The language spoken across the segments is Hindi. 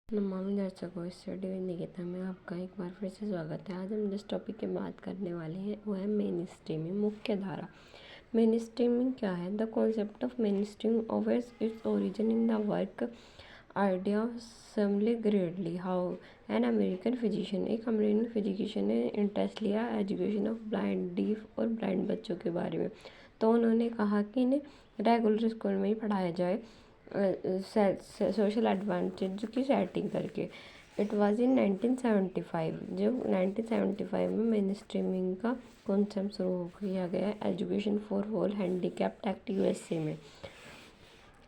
नमस्कार दर्शकों, स्टडी विद निकिता में आपका एक बार फिर से स्वागत है। आज हम जिस टॉपिक की बात करने वाले हैं वो है मेन स्ट्रीमिंग, मुख्य धारा। मेन स्ट्रीमिंग क्या है? The concept of main stream owes its origin in the work idea of Samuel Gridley Howe an American physician, एक अमेरिकन फिजिशियन ने इंटरेस्ट लिया एजुकेशन ऑफ ब्लाइंड, डीफ और ब्लाइंड बच्चों के बारे में। तो उन्होंने कहा कि इन्हें रेगुलर स्कूल में ही पढ़ाया जाए, सोशल एडवांटेज की सेटिंग करके। इट वाज इन 1975, जो 1975 में मेन स्ट्रीमिंग का कॉन्सेप्ट शुरू किया गया education for all handicapped act USA में।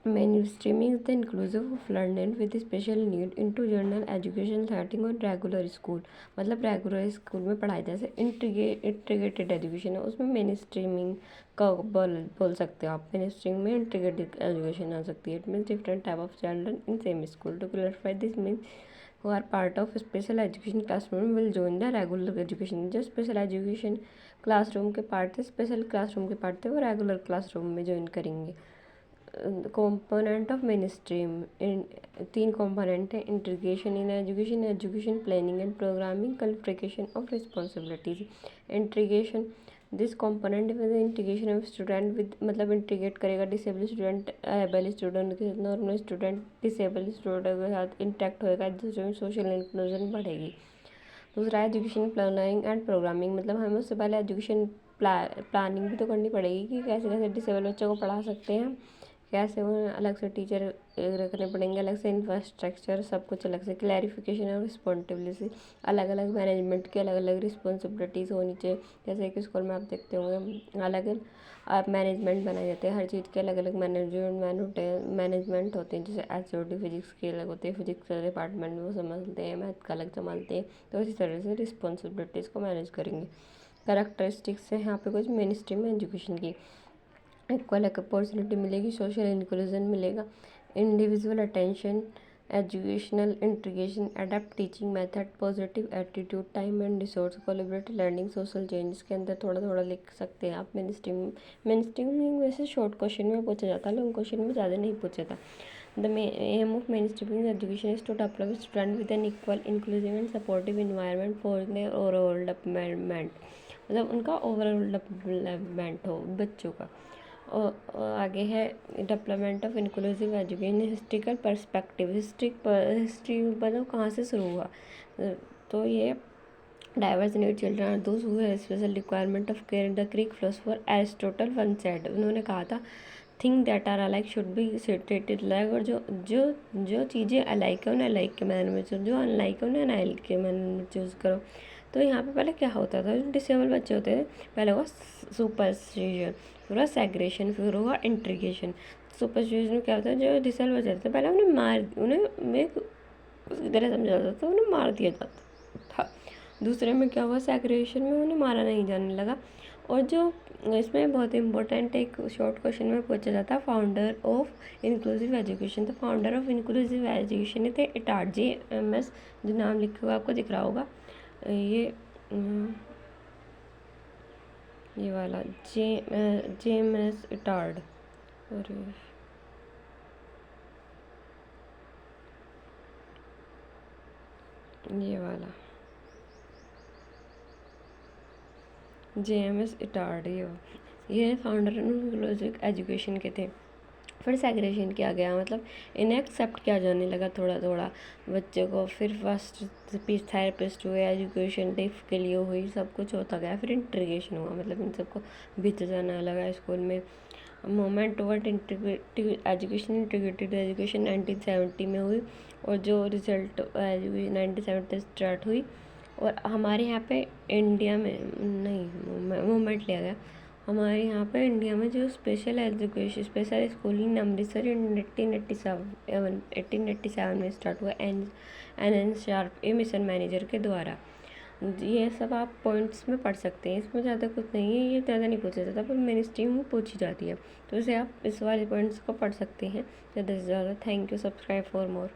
Main streaming is the inclusive of learner with special need into general education setting और रेगुलर स्कूल, मतलब रेगुलर स्कूल में पढ़ाई जैसे इंटीग्रेटेड एजुकेशन है, उसमें मेन स्ट्रीमिंग का बोल सकते हो आप। मेन स्ट्रीम में इंटीग्रेटेड एजुकेशन आ सकती है। It means different type of children in same school. To clarify this means who are part of special education classroom will join the regular education। जो स्पेशल एजुकेशन क्लासरूम के पार्ट थे, स्पेशल क्लासरूम के पार्ट थे, वो रेगुलर क्लासरूम में ज्वाइन करेंगे। कंपोनेंट ऑफ मेन स्ट्रीम, तीन कंपोनेंट है: integration in education, education planning and programming, qualification of responsibilities. Integration, this component with integration of student with, मतलब इंटीग्रेट करेगा डिसेबल स्टूडेंट एबल स्टूडेंट के साथ, नॉर्मल स्टूडेंट डिसेबल स्टूडेंट के साथ इंटरेक्ट होएगा, जिसमें सोशल इंक्लूजन बढ़ेगी। दूसरा एजुकेशन प्लानिंग एंड प्रोग्रामिंग, मतलब हमें उससे पहले एजुकेशन प्लानिंग भी तो करनी पड़ेगी कि कैसे कैसे डिसेबल बच्चों को पढ़ा सकते हैं, कैसे उन्हें अलग से टीचर रखने पड़ेंगे, अलग से इंफ्रास्ट्रक्चर, सब कुछ अलग से। क्लैरिफिकेशन और रिस्पॉन्सिबिलिटी, अलग अलग मैनेजमेंट की अलग अलग रिस्पॉन्सिबिलिटीज़ होनी चाहिए। जैसे कि स्कूल में आप देखते होंगे अलग आप मैनेजमेंट बनाए जाते हैं, हर चीज़ के अलग अलग मैनेजमेंट होते हैं। जैसे एचओडी फिजिक्स के अलग होते हैं, फिजिक्स के डिपार्टमेंट में वो संभालते हैं, मैथ का अलग संभालते हैं। तो इसी तरह से रिस्पॉन्सिबिलिटीज़ को मैनेज करेंगे। कैरेक्टरिस्टिक्स है यहाँ पे कुछ मेन स्ट्रीम एजुकेशन की। इक्वल अपॉर्चुनिटी मिलेगी, सोशल इंक्लूजन मिलेगा, individual attention, educational integration, adapt teaching method, positive attitude, time and resource, collaborative learning, social change. के अंदर थोड़ा थोड़ा लिख सकते हैं आप मेन स्ट्रीम में वैसे शॉर्ट क्वेश्चन में पूछा जाता है, लॉन्ग क्वेश्चन में ज़्यादा नहीं पूछा जाता। The aim of mainstreaming education is to develop student with an equal inclusive and supportive environment for their overall development, मतलब उनका ओवरऑल डेवलपमेंट हो बच्चों का। और आगे है development of inclusive education, historical perspective, history मतलब कहाँ से शुरू हुआ। तो ये diverse need children are those who have special requirement of care. The Greek philosopher Aristotle once said, उन्होंने कहा था thing that are alike should be treated like, और जो जो जो चीज़ें अलाइक है उन्हें अलाइक के मैनर में चूज, जो अनलाइक है उन्हें अनलाइक के मैनर में चूज़ करो। तो यहाँ पे पहले क्या होता था, जो डिसेबल बच्चे होते थे पहले हुआ सुपरस्टिशन, फिर हुआ सेग्रेशन, फिर हुआ इंटीग्रेशन। सुपरस्टिशन में क्या होता है, जो डिसेबल बच्चे थे पहले उन्हें मैं उसी तरह समझा जाता था, उन्हें मार दिया जाता था। दूसरे में क्या हुआ, सेग्रेशन में उन्हें मारा नहीं जाने लगा। और जो इसमें बहुत इम्पोर्टेंट एक शॉर्ट क्वेश्चन में पूछा जाता है, फाउंडर ऑफ इंक्लूसिव एजुकेशन। तो फाउंडर ऑफ इंक्लूसिव एजुकेशन थे इटार्ड, JMS, जो नाम लिखा हुआ आपको दिख रहा होगा, ये वाला JMS इटार्ड, और ये वाला JMS इटार्ड, ये फाउंडर इंक्लूसिव एजुकेशन के थे। फिर सेग्रेशन किया गया, मतलब इन्हें एक्सेप्ट किया जाने लगा थोड़ा थोड़ा बच्चों को। फिर फर्स्ट स्पीच थेरेपिस्ट हुए, एजुकेशन डिफ के लिए हुई, सब कुछ होता गया। फिर इंटीग्रेशन हुआ, मतलब इन सबको भेजा जाने लगा स्कूल में। Movement toward integrative education, integrated education 1970 में हुई, और जो रिजल्ट 1970 स्टार्ट हुई। और हमारे यहाँ पे इंडिया में नहीं मूवमेंट लिया गया, हमारे यहाँ पे इंडिया में जो special education special schooling Amritsar 1887 में स्टार्ट हुआ NN शार्प ए मिशन मैनेजर के द्वारा। ये सब आप पॉइंट्स में पढ़ सकते हैं, इसमें ज़्यादा कुछ नहीं है, ये ज़्यादा नहीं पूछा जाता, पर मेन स्ट्रीम में पूछी जाती है, तो इसे आप इस वाले पॉइंट्स को पढ़ सकते हैं ज़्यादा से ज़्यादा। Thank you, subscribe for more.